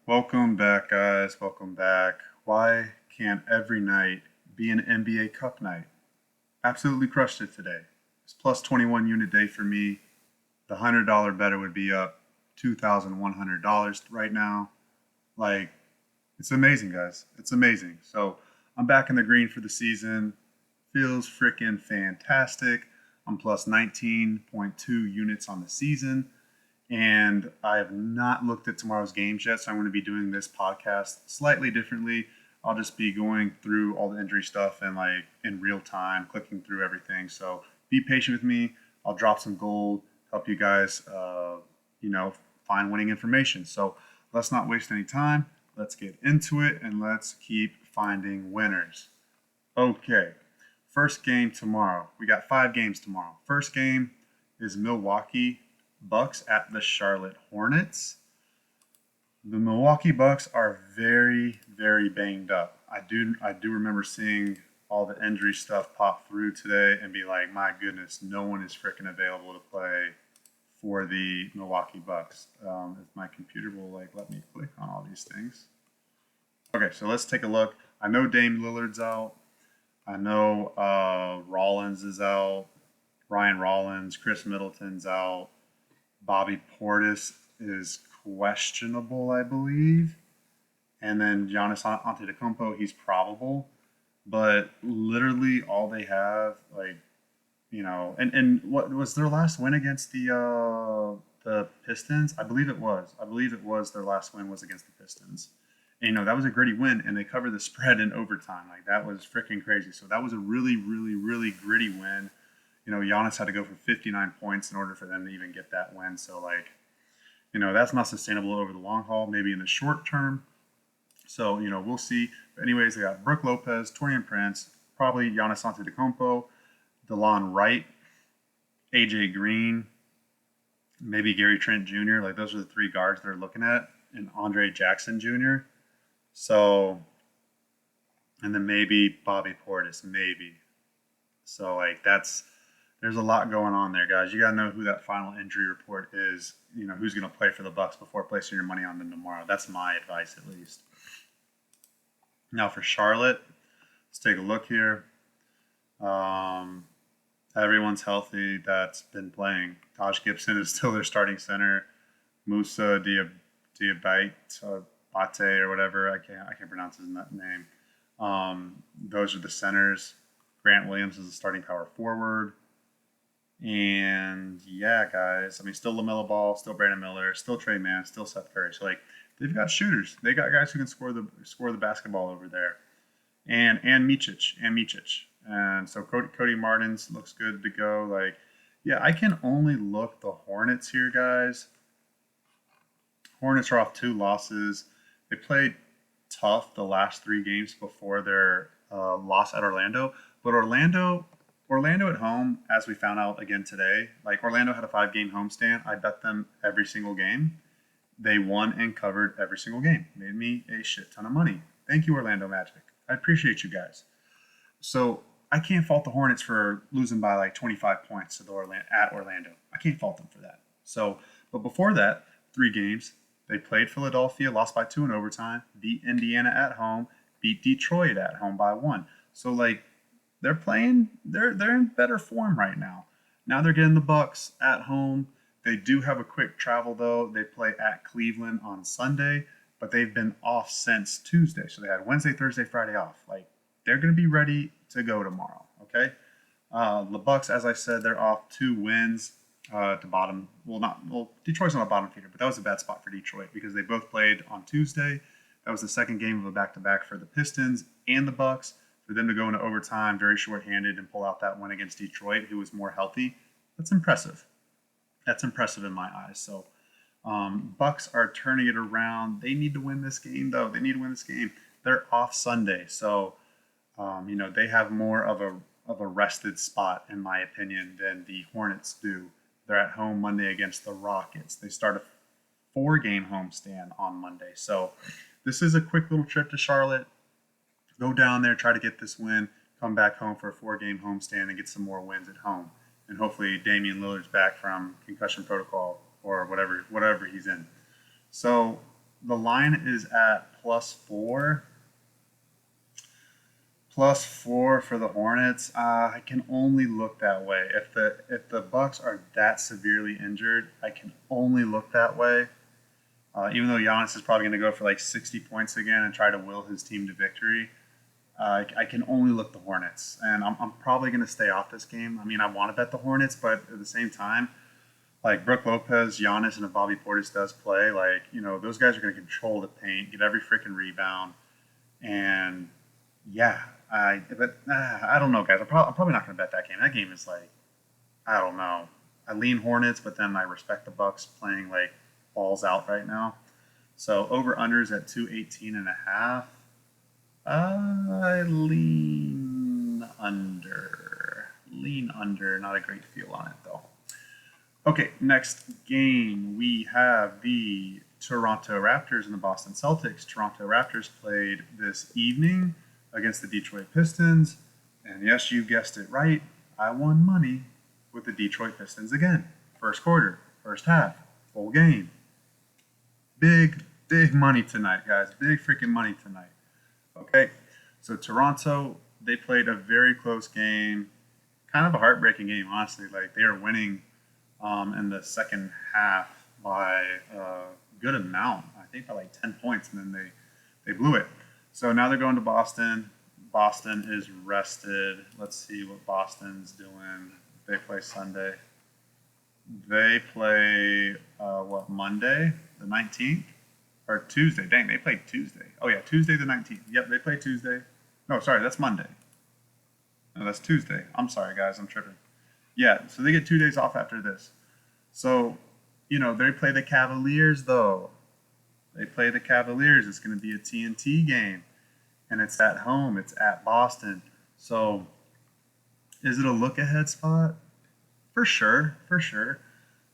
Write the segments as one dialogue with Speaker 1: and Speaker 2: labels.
Speaker 1: Welcome back, guys. Welcome back. Why can't every night be an NBA Cup night? Absolutely crushed it today. It's plus 21 unit day for me. The $100 better would be up $2,100 right now. Like, it's amazing, guys. It's amazing. So, I'm back in the green for the season. Feels freaking fantastic. I'm plus 19.2 units on the season. And I have not looked at tomorrow's games yet, so I'm going to be doing this podcast slightly differently. I'll just be going through all the injury stuff and like in real time, clicking through everything. So be patient with me. I'll drop some gold, help you guys, you know, find winning information. So let's not waste any time. Let's get into it and let's keep finding winners. Okay, first game tomorrow. We got 5 games tomorrow. First game is Milwaukee Bucks at the Charlotte Hornets. The Milwaukee Bucks are very, very banged up. I do remember seeing all the injury stuff pop through today and be like, my goodness, no one is freaking available to play for the Milwaukee Bucks. If my computer will like let me click on all these things. Okay, so let's take a look. I know Dame Lillard's out. I know Rollins is out. Ryan Rollins, Chris Middleton's out. Bobby Portis is questionable, I believe. And then Giannis Antetokounmpo, he's probable. But literally all they have, like, and what was their last win against the Pistons? I believe it was. I believe it was their last win was against the Pistons. And, that was a gritty win, and they covered the spread in overtime. Like, that was freaking crazy. So that was a really, really, really gritty win. Giannis had to go for 59 points in order for them to even get that win. So, like, that's not sustainable over the long haul, maybe in the short term. So, we'll see. But anyways, they got Brooke Lopez, Taurean Prince, probably Giannis Antetokounmpo, DeLon Wright, AJ Green, maybe Gary Trent Jr. Like, those are the 3 guards they're looking at, and Andre Jackson Jr. So, and then maybe Bobby Portis, maybe. So, like, there's a lot going on there, guys. You got to know who that final injury report is. Who's going to play for the Bucks before placing your money on them tomorrow. That's my advice, at least. Now for Charlotte, let's take a look here. Everyone's healthy that's been playing. Taj Gibson is still their starting center. Musa Diabate or whatever. I can't pronounce his name. Those are the centers. Grant Williams is the starting power forward. And yeah, guys, I mean, still LaMelo Ball, still Brandon Miller, still Trey Mann, still Seth Curry. So like, they've got shooters. They got guys who can score the basketball over there. And Micic. And so Cody Martins looks good to go. Like, yeah, I can only look the Hornets here, guys. Hornets are off 2 losses. They played tough the last 3 games before their loss at Orlando. But Orlando at home, as we found out again today, like Orlando had a 5-game homestand. I bet them every single game. They won and covered every single game. Made me a shit ton of money. Thank you, Orlando Magic. I appreciate you guys. So I can't fault the Hornets for losing by like 25 points at Orlando. I can't fault them for that. So, but before that, 3 games, they played Philadelphia, lost by 2 in overtime, beat Indiana at home, beat Detroit at home by 1. So like, they're in better form right now. Now they're getting the Bucks at home. They do have a quick travel though. They play at Cleveland on Sunday, but they've been off since Tuesday. So they had Wednesday, Thursday, Friday off. Like, they're going to be ready to go tomorrow. Okay. The Bucks, as I said, they're off 2 wins at the bottom. Detroit's not a bottom feeder, but that was a bad spot for Detroit because they both played on Tuesday. That was the second game of a back-to-back for the Pistons and the Bucks. For them to go into overtime very short-handed and pull out that win against Detroit, who was more healthy, that's impressive. That's impressive in my eyes. So Bucks are turning it around. They need to win this game, though. They need to win this game. They're off Sunday, so they have more of a rested spot, in my opinion, than the Hornets do. They're at home Monday against the Rockets. They start a 4-game homestand on Monday. So this is a quick little trip to Charlotte. Go down there, try to get this win, come back home for a 4-game homestand and get some more wins at home. And hopefully Damian Lillard's back from concussion protocol or whatever he's in. So the line is at +4. +4 for the Hornets. I can only look that way. If the Bucks are that severely injured, I can only look that way. Even though Giannis is probably going to go for like 60 points again and try to will his team to victory, I can only look the Hornets. And I'm probably going to stay off this game. I mean, I want to bet the Hornets, but at the same time, like Brook Lopez, Giannis, and if Bobby Portis does play, like, those guys are going to control the paint, get every freaking rebound. And yeah, I don't know, guys. I'm probably not going to bet that game. That game is like, I don't know. I lean Hornets, but then I respect the Bucks playing like balls out right now. So over unders at 218.5. I lean under. Lean under. Not a great feel on it though. Okay, next game we have the Toronto Raptors and the Boston Celtics. Toronto Raptors played this evening against the Detroit Pistons. And yes, you guessed it right. I won money with the Detroit Pistons again. First quarter, first half, full game. Big money tonight, guys. Big freaking money tonight. Okay, so Toronto, they played a very close game. Kind of a heartbreaking game, honestly. Like, they are winning in the second half by a good amount. I think by like 10 points, and then they blew it. So now they're going to Boston. Boston is rested. Let's see what Boston's doing. They play Sunday. They play, Monday, the 19th? Or Tuesday. Dang, they played Tuesday. Oh, yeah, Tuesday the 19th. Yep, they play Tuesday. No, sorry, that's Monday. No, that's Tuesday. I'm sorry, guys, I'm tripping. Yeah, so they get 2 days off after this. So, they play the Cavaliers, though. They play the Cavaliers. It's going to be a TNT game. And it's at home. It's at Boston. So, is it a look-ahead spot? For sure.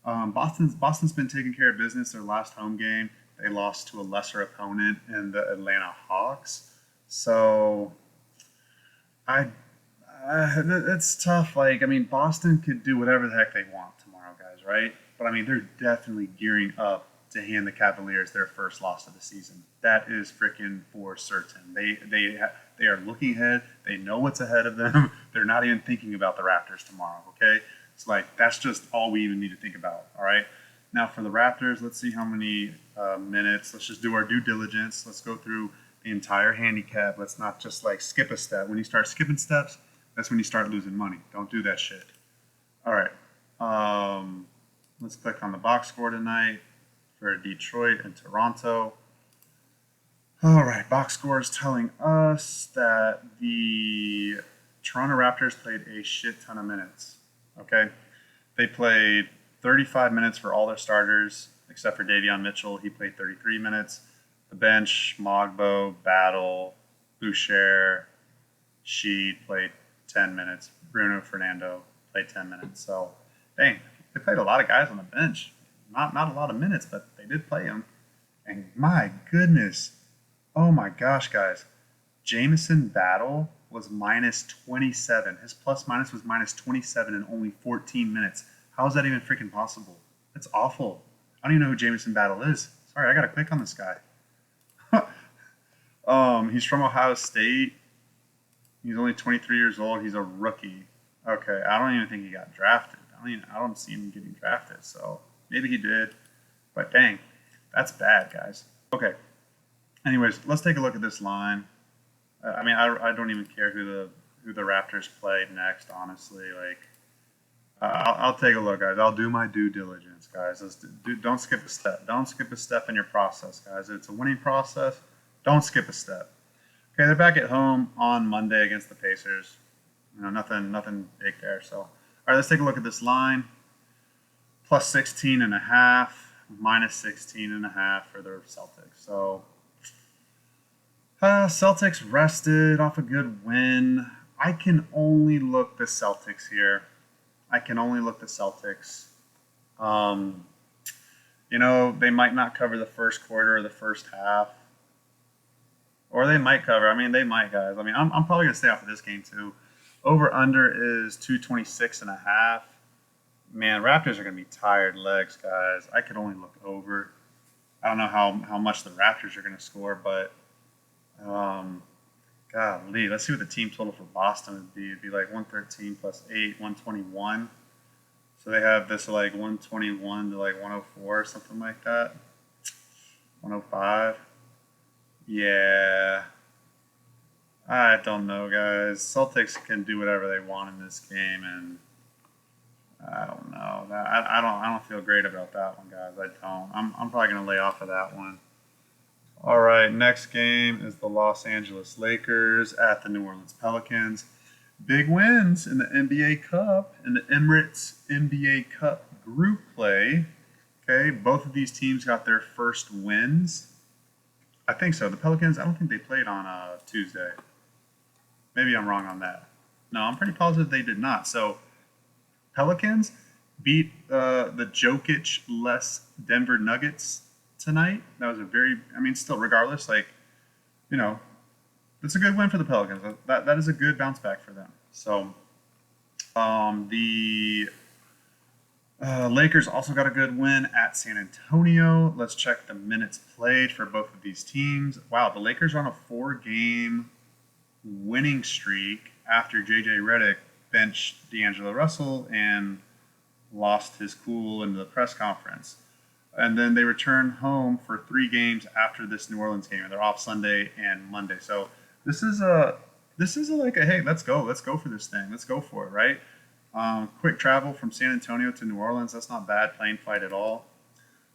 Speaker 1: Boston's been taking care of business. Their last home game, they lost to a lesser opponent in the Atlanta Hawks. So, it's tough. Like, I mean, Boston could do whatever the heck they want tomorrow, guys, right? But I mean, they're definitely gearing up to hand the Cavaliers their first loss of the season. That is freaking for certain. They are looking ahead. They know what's ahead of them. They're not even thinking about the Raptors tomorrow. Okay, it's like that's just all we even need to think about. All right. Now for the Raptors, let's see how many minutes. Let's just do our due diligence. Let's go through the entire handicap. Let's not just like skip a step. When you start skipping steps, that's when you start losing money. Don't do that shit. All right. Let's click on the box score tonight for Detroit and Toronto. All right, box score is telling us that the Toronto Raptors played a shit ton of minutes. Okay, they played 35 minutes for all their starters except for Davion Mitchell. He played 33 minutes. The bench, Mogbo, Battle, Boucher, Sheed played 10 minutes. Bruno Fernando played 10 minutes. So, dang, they played a lot of guys on the bench. Not a lot of minutes, but they did play them. And my goodness, oh my gosh, guys, Jamison Battle was -27. His plus minus was -27 in only 14 minutes. How is that even freaking possible? That's awful. I don't even know who Jamison Battle is. Sorry, I gotta click on this guy. He's from Ohio State. He's only 23 years old. He's a rookie. Okay, I don't even think he got drafted. I don't see him getting drafted. So maybe he did, but dang, that's bad, guys. Okay. Anyways, let's take a look at this line. I don't even care who the Raptors play next. Honestly, like, I'll take a look, guys. I'll do my due diligence, guys. Don't skip a step. Don't skip a step in your process, guys. It's a winning process. Don't skip a step. Okay, they're back at home on Monday against the Pacers. Nothing big there. So, all right, let's take a look at this line. +16.5, -16.5 for the Celtics. So, Celtics rested off a good win. I can only look the Celtics here. They might not cover the first quarter or the first half. Or they might cover. I mean, they might, guys. I mean, I'm probably going to stay off of this game, too. Over-under is 226.5. Man, Raptors are going to be tired legs, guys. I could only look over. I don't know how much the Raptors are going to score, but um, golly, let's see what the team total for Boston would be. It'd be like 113 plus 8, 121. So they have this like 121 to like 104 or something like that. 105. Yeah. I don't know, guys. Celtics can do whatever they want in this game, and I don't know. I don't feel great about that one, guys. I don't. I'm probably gonna lay off of that one. All right, next game is the Los Angeles Lakers at the New Orleans Pelicans. Big wins in the NBA Cup, in the Emirates NBA Cup group play. Okay, both of these teams got their first wins. I think so. The Pelicans, I don't think they played on Tuesday. Maybe I'm wrong on that. No, I'm pretty positive they did not. So, Pelicans beat the Jokic-less Denver Nuggets tonight. That was a very, I mean, still, regardless, like, you know, it's a good win for the Pelicans. That is a good bounce back for them. So, the Lakers also got a good win at San Antonio. Let's check the minutes played for both of these teams. Wow, the Lakers are on a 4-game winning streak after JJ Redick benched D'Angelo Russell and lost his cool in the press conference. And then they return home for 3 games after this New Orleans game. They're off Sunday and Monday. So this is a like a, hey, let's go for this thing, let's go for it, right? Quick travel from San Antonio to New Orleans. That's not bad plane flight at all.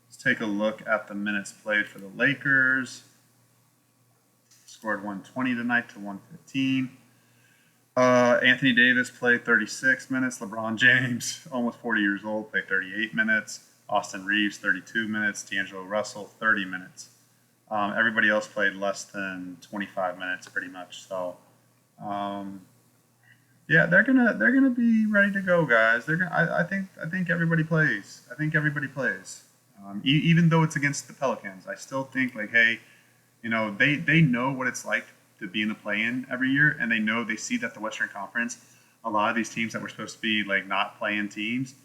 Speaker 1: Let's take a look at the minutes played for the Lakers. Scored 120 tonight to 115. Anthony Davis played 36 minutes. LeBron James, almost 40 years old, played 38 minutes. Austin Reeves, 32 minutes. D'Angelo Russell, 30 minutes. Everybody else played less than 25 minutes, pretty much. So, yeah, they're gonna be ready to go, guys. I think everybody plays. I think everybody plays. Even though it's against the Pelicans, I still think like, hey, you know, they know what it's like to be in the play-in every year, and they see that the Western Conference, a lot of these teams that were supposed to be like not playing teams,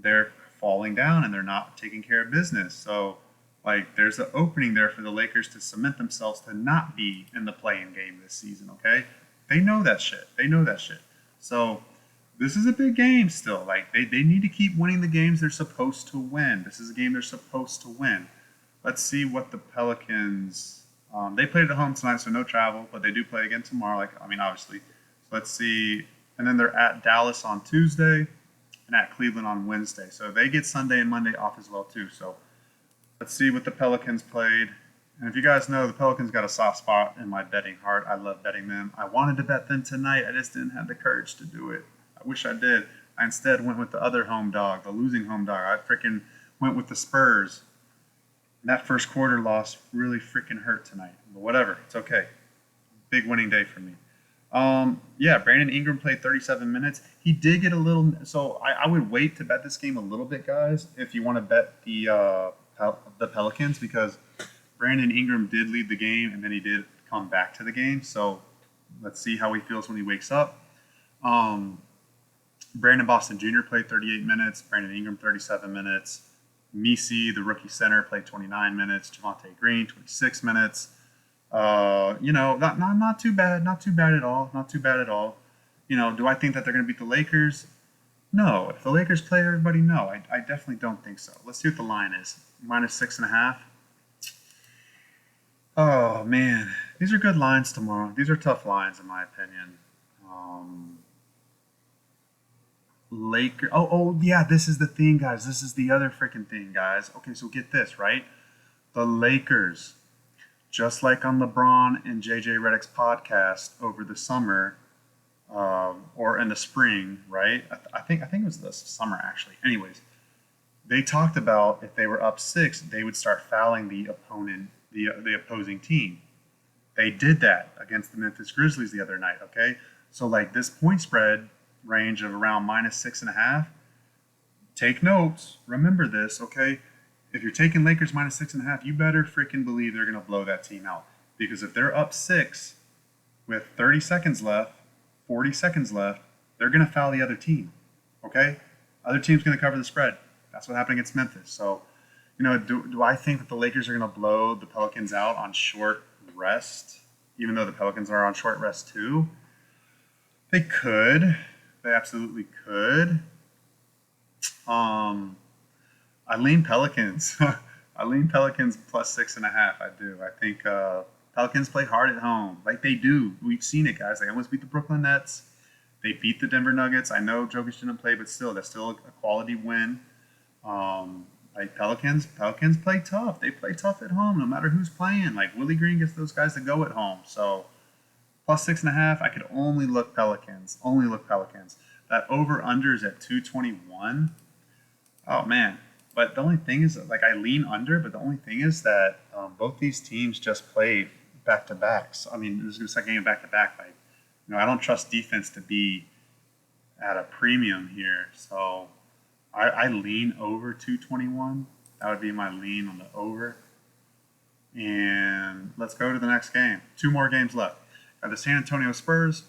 Speaker 1: they're falling down and they're not taking care of business. So like there's an opening there for the Lakers to cement themselves to not be in the play-in game this season. Okay, they know that shit. They know that shit. So this is a big game still. Like they need to keep winning the games they're supposed to win. This is a game they're supposed to win. Let's see what the Pelicans. They played at home tonight, so no travel, but they do play again tomorrow. Like, I mean, obviously. So let's see. And then they're at Dallas on Tuesday and at Cleveland on Wednesday. So they get Sunday and Monday off as well, too. So let's see what the Pelicans played. And if you guys know, the Pelicans got a soft spot in my betting heart. I love betting them. I wanted to bet them tonight. I just didn't have the courage to do it. I wish I did. I instead went with the other home dog, the losing home dog. I freaking went with the Spurs. And that first quarter loss really freaking hurt tonight. But whatever, it's okay. Big winning day for me. Yeah, Brandon Ingram played 37 minutes. He did get a little. So I would wait to bet this game a little bit, guys, if you want to bet the Pelicans, because Brandon Ingram did lead the game and then he did come back to the game. So let's see how he feels when he wakes up. Brandon Boston Jr. played 38 minutes. Brandon Ingram 37 minutes. Misi, the rookie center, played 29 minutes. Javonte Green, 26 minutes. You know, not too bad. Not too bad at all. Not too bad at all. You know, do I think that they're going to beat the Lakers? No. If the Lakers play everybody, no. I definitely don't think so. Let's see what the line is. -6.5. Oh, man. These are good lines tomorrow. These are tough lines, in my opinion. Lakers. Oh, yeah. This is the thing, guys. This is the other freaking thing, guys. Okay, so get this, right? The Lakers, just like on LeBron and JJ Redick's podcast over the summer, or in the spring, right? I think it was the summer actually. Anyways, they talked about if they were up 6, they would start fouling the opponent, the opposing team. They did that against the Memphis Grizzlies the other night. Okay, so like this point spread range of around -6.5. Take notes. Remember this, okay? If you're taking Lakers -6.5, you better freaking believe they're gonna blow that team out. Because if they're up 6 with 30 seconds left, 40 seconds left, they're gonna foul the other team. Okay? Other team's gonna cover the spread. That's what happened against Memphis. So, Do I think that the Lakers are going to blow the Pelicans out on short rest, even though the Pelicans are on short rest too? They could. They absolutely could. Um, I lean Pelicans. I lean Pelicans plus 6.5. I do. I think Pelicans play hard at home, like they do. We've seen it, guys. They almost beat the Brooklyn Nets. They beat the Denver Nuggets. I know Jokic didn't play, but still, that's still a quality win. Like Pelicans play tough. They play tough at home, no matter who's playing. Like Willie Green gets those guys to go at home. So plus 6.5, I could only look Pelicans. Only look Pelicans. That over under is at 221. Oh man. But the only thing is, like, I lean under, but the only thing is that both these teams just played back to backs. I mean, this is the second game back to back. Like, I don't trust defense to be at a premium here. So I lean over 221. That would be my lean on the over. And let's go to the next game. Two more games left. Got the San Antonio Spurs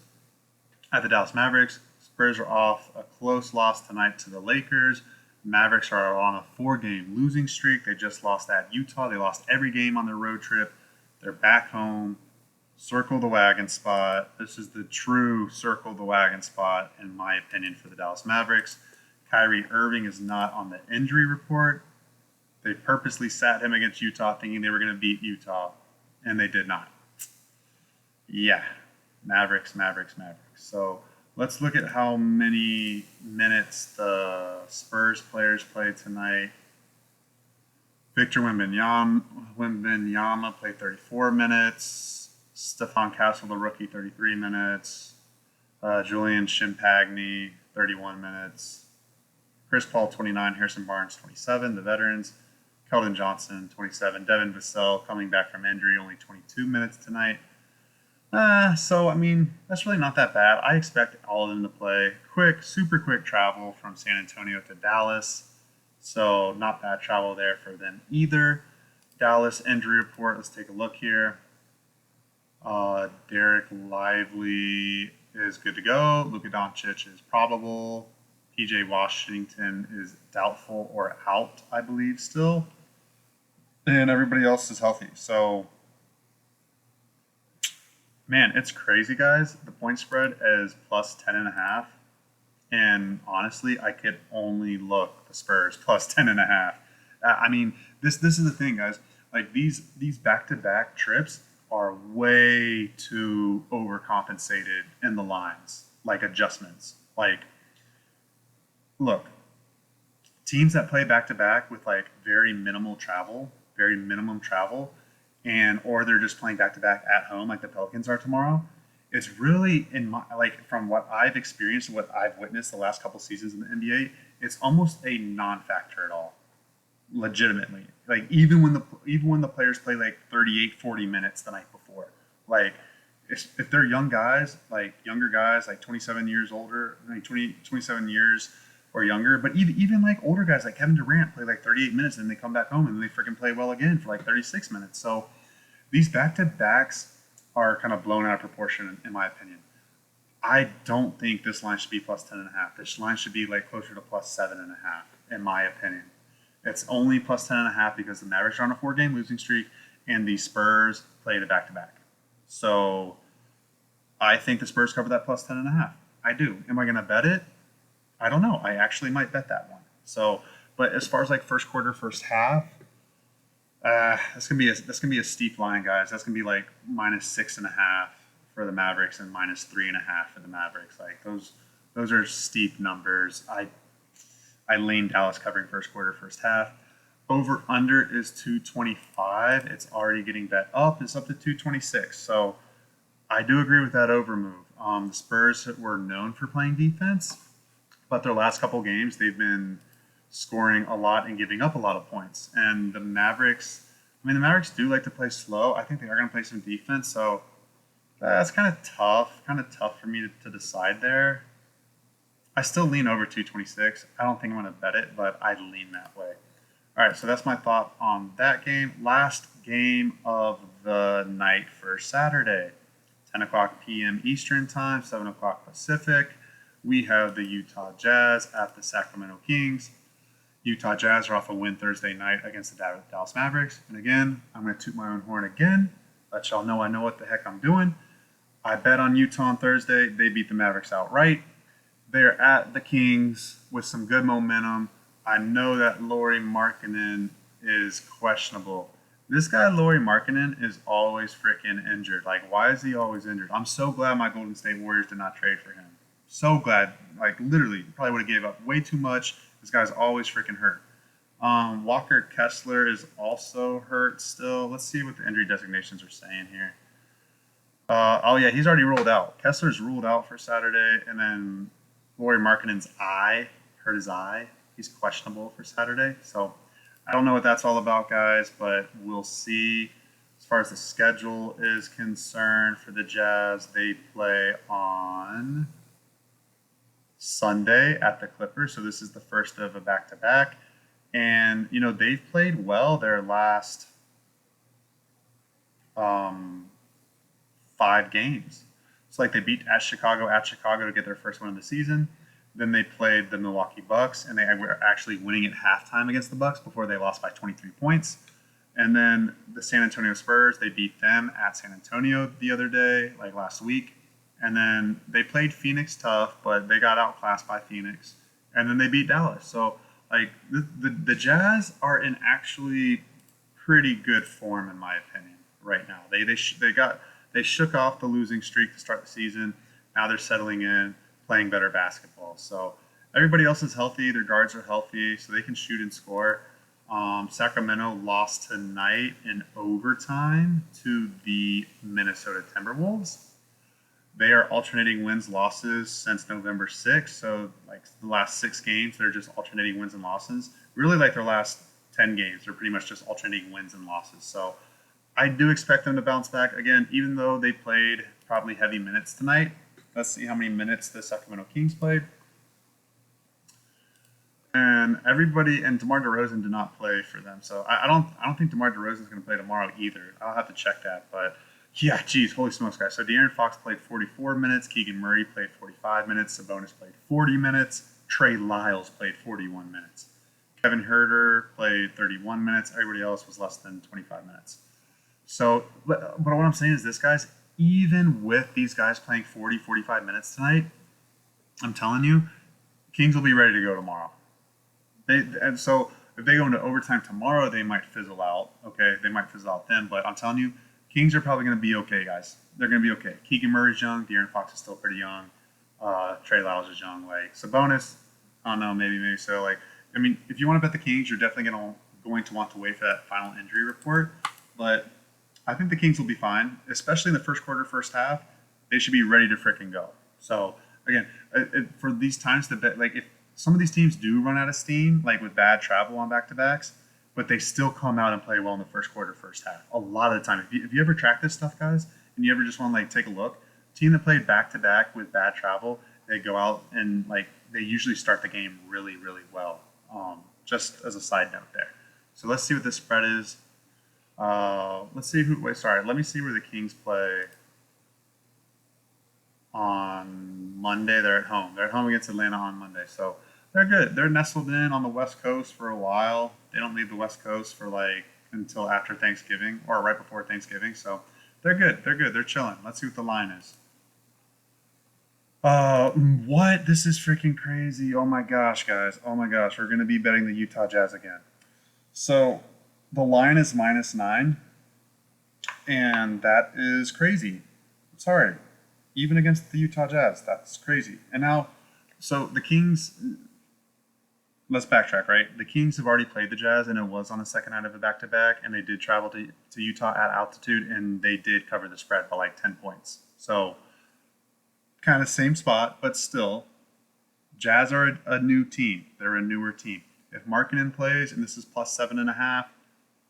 Speaker 1: at the Dallas Mavericks. Spurs are off a close loss tonight to the Lakers. Mavericks are on a 4-game losing streak. They just lost at Utah. They lost every game on their road trip. They're back home. Circle the wagon spot. This is the true circle the wagon spot, in my opinion, for the Dallas Mavericks. Kyrie Irving is not on the injury report. They purposely sat him against Utah thinking they were going to beat Utah, and they did not. Yeah, Mavericks. So let's look at how many minutes the Spurs players played tonight. Victor Wembanyama played 34 minutes. Stephon Castle, the rookie, 33 minutes. Julian Shimpagni, 31 minutes. Chris Paul, 29. Harrison Barnes, 27. The veterans. Keldon Johnson, 27. Devin Vassell, coming back from injury, only 22 minutes tonight. So, I mean, that's really not that bad. I expect all of them to play. Super quick travel from San Antonio to Dallas. So, not bad travel there for them either. Dallas injury report. Let's take a look here. Derek Lively is good to go. Luka Doncic is probable. PJ Washington is doubtful or out, I believe, still. And everybody else is healthy. So, man, it's crazy, guys. The point spread is plus 10.5. And honestly, I could only look the Spurs plus 10.5. I mean, this is the thing, guys. Like these back-to-back trips are way too overcompensated in the lines, like adjustments. Like, look, teams that play back-to-back with like very minimum travel, and or they're just playing back-to-back at home like the Pelicans are tomorrow, it's really, in my, like, from what I've experienced, what I've witnessed the last couple seasons in the NBA, it's almost a non-factor at all. Legitimately, like even when the players play like 38, 40 minutes the night before, like if they're younger guys like 27 years older, like 27 years or younger, but even like older guys like Kevin Durant play like 38 minutes and they come back home and then they freaking play well again for like 36 minutes. So these back-to-backs are kind of blown out of proportion in my opinion. I don't think this line should be plus 10.5. This line should be like closer to plus 7.5 in my opinion. It's only plus 10.5 because the Mavericks are on a 4-game losing streak and the Spurs played a back-to-back. So I think the Spurs cover that plus 10.5. I do. Am I going to bet it? I don't know. I actually might bet that one. So, but as far as like first quarter, first half, that's gonna be a steep line, guys. That's gonna be like minus 6.5 for the Mavericks and minus 3.5 for the Mavericks. Like those are steep numbers. I lean Dallas covering first quarter, first half. Over under is 225. It's already getting bet up. It's up to 226. So I do agree with that over move. The Spurs were known for playing defense, but their last couple games they've been scoring a lot and giving up a lot of points. And the Mavericks do like to play slow. I think they are going to play some defense. So that's kind of tough for me to decide there. I still lean over 226. I don't think I'm going to bet it, but I lean that way. All right, so that's my thought on that game. Last game of the night for Saturday, 10 o'clock p.m. Eastern Time, 7 o'clock Pacific. We have the Utah Jazz at the Sacramento Kings. Utah Jazz are off a win Thursday night against the Dallas Mavericks. And again, I'm going to toot my own horn again. Let y'all know I know what the heck I'm doing. I bet on Utah on Thursday. They beat the Mavericks outright. They're at the Kings with some good momentum. I know that Lauri Markkanen is questionable. This guy, Lauri Markkanen, is always freaking injured. Like, why is he always injured? I'm so glad my Golden State Warriors did not trade for him. So glad. Like, literally, probably would have gave up way too much. This guy's always freaking hurt. Walker Kessler is also hurt still. Let's see what the injury designations are saying here. Oh, yeah, he's already ruled out. Kessler's ruled out for Saturday, and then Lauri Markkanen's hurt his eye. He's questionable for Saturday. So I don't know what that's all about, guys, but we'll see. As far as the schedule is concerned for the Jazz, they play on Sunday at the Clippers. So this is the first of a back-to-back. And, you know, they've played well their last 5 games. It's like they beat at Chicago to get their first win of the season. Then they played the Milwaukee Bucks, and they were actually winning at halftime against the Bucks before they lost by 23 points. And then the San Antonio Spurs, they beat them at San Antonio the other day, like last week. And then they played Phoenix tough, but they got outclassed by Phoenix. And then they beat Dallas. So, like, the Jazz are in actually pretty good form, in my opinion, right now. They shook off the losing streak to start the season. Now they're settling in, playing better basketball. So everybody else is healthy. Their guards are healthy, so they can shoot and score. Sacramento lost tonight in overtime to the Minnesota Timberwolves. They are alternating wins losses since November 6th. So like the last 6 games, they're just alternating wins and losses. Really, like their last 10 games, they're pretty much just alternating wins and losses. So I do expect them to bounce back again, even though they played probably heavy minutes tonight. Let's see how many minutes the Sacramento Kings played. And DeMar DeRozan did not play for them. So I don't think DeMar DeRozan is going to play tomorrow either. I'll have to check that. But yeah, geez, holy smokes, guys. So De'Aaron Fox played 44 minutes. Keegan Murray played 45 minutes. Sabonis played 40 minutes. Trey Lyles played 41 minutes. Kevin Huerter played 31 minutes. Everybody else was less than 25 minutes. So, but what I'm saying is this, guys, even with these guys playing 40, 45 minutes tonight, I'm telling you, Kings will be ready to go tomorrow. And so if they go into overtime tomorrow, they might fizzle out. Okay, they might fizzle out then. But I'm telling you, Kings are probably going to be okay, guys. They're going to be okay. Keegan Murray's young. De'Aaron Fox is still pretty young. Trey Lyles is young. Like Sabonis, I don't know, maybe so. Like, I mean, if you want to bet the Kings, you're definitely going to want to wait for that final injury report. But I think the Kings will be fine, especially in the first quarter, first half. They should be ready to freaking go. So again, for these times to bet, like if some of these teams do run out of steam, like with bad travel on back-to-backs, but they still come out and play well in the first quarter, first half. A lot of the time, if you ever track this stuff, guys, and you ever just want to like take a look, team that played back-to-back with bad travel, they go out and like they usually start the game really, really well. Just as a side note there. So let's see what the spread is. Let me see where the Kings play on Monday. They're at home. They're at home against Atlanta on Monday. So they're good. They're nestled in on the West Coast for a while. They don't leave the West Coast for like until after Thanksgiving or right before Thanksgiving. So they're good. They're good. They're chilling. Let's see what the line is. What? This is freaking crazy. Oh my gosh, guys. Oh my gosh. We're going to be betting the Utah Jazz again. So the line is -9. And that is crazy. Sorry. Even against the Utah Jazz, that's crazy. And now, so the Kings, let's backtrack, right? The Kings have already played the Jazz, and it was on the second night of a back-to-back, and they did travel to Utah at altitude, and they did cover the spread by like 10 points. So kind of same spot, but still, Jazz are a new team. They're a newer team. If Markkanen plays, and this is +7.5,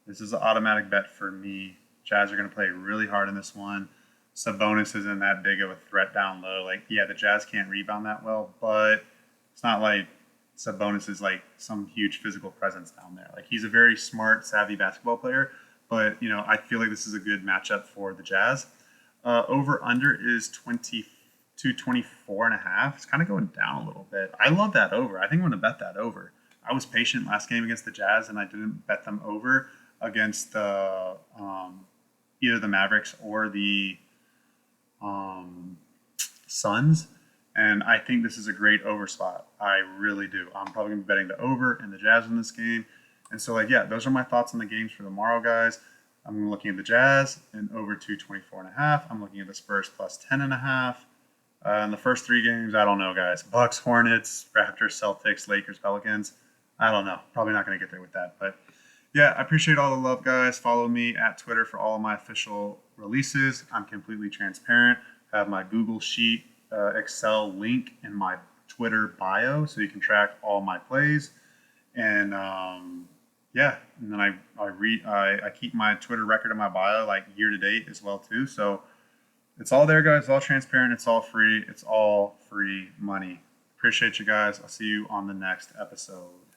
Speaker 1: this is an automatic bet for me. Jazz are going to play really hard in this one. Sabonis isn't that big of a threat down low. Like, yeah, the Jazz can't rebound that well, but it's not like Sabonis is like some huge physical presence down there. Like, he's a very smart, savvy basketball player, but, you know, I feel like this is a good matchup for the Jazz. Over-under is 24.5. It's kind of going down a little bit. I love that over. I think I'm going to bet that over. I was patient last game against the Jazz, and I didn't bet them over against the either the Mavericks or the um, Suns. And I think this is a great over spot. I really do. I'm probably going to be betting the over and the Jazz in this game. And so, like, yeah, those are my thoughts on the games for tomorrow, guys. I'm looking at the Jazz and over 224.5. I'm looking at the Spurs plus 10.5. In the first three games, I don't know, guys. Bucks, Hornets, Raptors, Celtics, Lakers, Pelicans. I don't know. Probably not going to get there with that. But yeah, I appreciate all the love, guys. Follow me at Twitter for all of my official releases. I'm completely transparent. I have my Google Sheet Excel link in my Twitter bio, so you can track all my plays. And yeah, and then I keep my Twitter record in my bio, like year to date as well too. So it's all there, guys. It's all transparent. It's all free. It's all free money. Appreciate you guys. I'll see you on the next episode.